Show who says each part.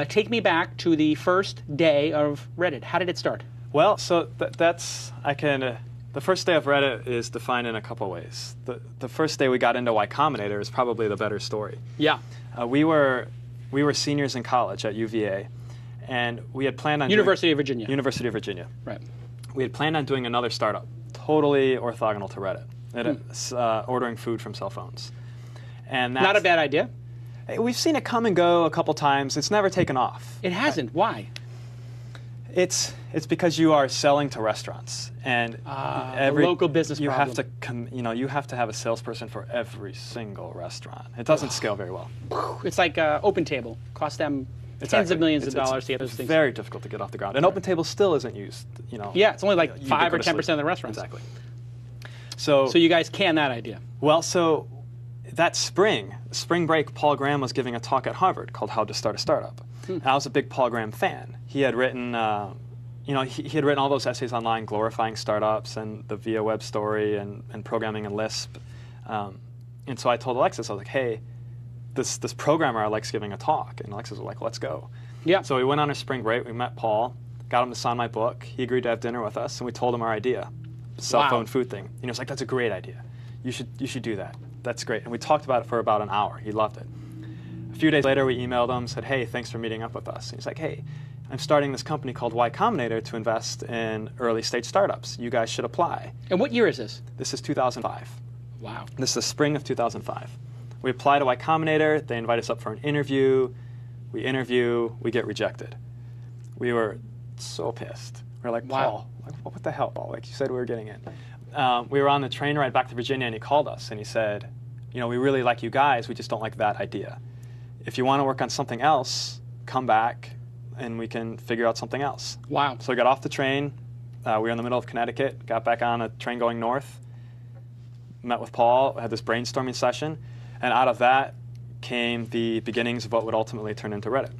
Speaker 1: Take me back to the first day of Reddit. How did it start?
Speaker 2: Well, so the first day of Reddit is defined in a couple ways. The first day we got into Y Combinator is probably the better story.
Speaker 1: Yeah.
Speaker 2: We were seniors in college at UVA, and we had planned on
Speaker 1: University of Virginia.
Speaker 2: University of Virginia.
Speaker 1: Right.
Speaker 2: We had planned on doing another startup, totally orthogonal to Reddit. It's ordering food from cell phones. And that's,
Speaker 1: Not a bad idea.
Speaker 2: we've seen it come and go a couple times. It's never taken off.
Speaker 1: It hasn't. Why?
Speaker 2: It's because you are selling to restaurants, and every
Speaker 1: local business
Speaker 2: you
Speaker 1: problem.
Speaker 2: have to you have to have a salesperson for every single restaurant. It doesn't scale very well.
Speaker 1: It's like Open Table. Cost them tens of millions of dollars to get those
Speaker 2: it's
Speaker 1: things.
Speaker 2: very difficult to get off the ground. And Open Table still isn't used.
Speaker 1: Yeah, it's only like 5 or 10%
Speaker 2: ubiquitously.
Speaker 1: of the restaurants.
Speaker 2: Exactly. So
Speaker 1: you guys can that idea.
Speaker 2: well, so that spring break, Paul Graham was giving a talk at Harvard called "How to Start a Startup." And I was a big Paul Graham fan. He had written, he had written all those essays online glorifying startups and the VIA web story and programming in Lisp. And so I told Alexis, I was like, hey, this programmer I like's giving a talk. And Alexis was like, let's go.
Speaker 1: Yeah.
Speaker 2: So we went on a spring break. We met Paul, got him to sign my book. He agreed to have dinner with us, and we told him our idea, the cell phone food thing. And he was like, that's a great idea. You should do that. That's great. And we talked about it for about an hour. He loved it. A few days later, we emailed him, said, hey, thanks for meeting up with us. And he's like, hey, I'm starting this company called Y Combinator to invest in early stage startups. You guys should apply.
Speaker 1: And what year is this?
Speaker 2: This is 2005.
Speaker 1: Wow.
Speaker 2: This is the spring of 2005. We apply to Y Combinator. They invite us up for an interview. We interview. We get rejected. We were so pissed. We were like,
Speaker 1: wow.
Speaker 2: Paul, what the hell, Paul? Like you said we were getting in. We were on the train ride back to Virginia, and he called us, and he said, we really like you guys. We just don't like that idea. If you want to work on something else, come back, and we can figure out something else.
Speaker 1: Wow.
Speaker 2: So we got off the train. We were in the middle of Connecticut, got back on a train going north, met with Paul, had this brainstorming session, and out of that came the beginnings of what would ultimately turn into Reddit.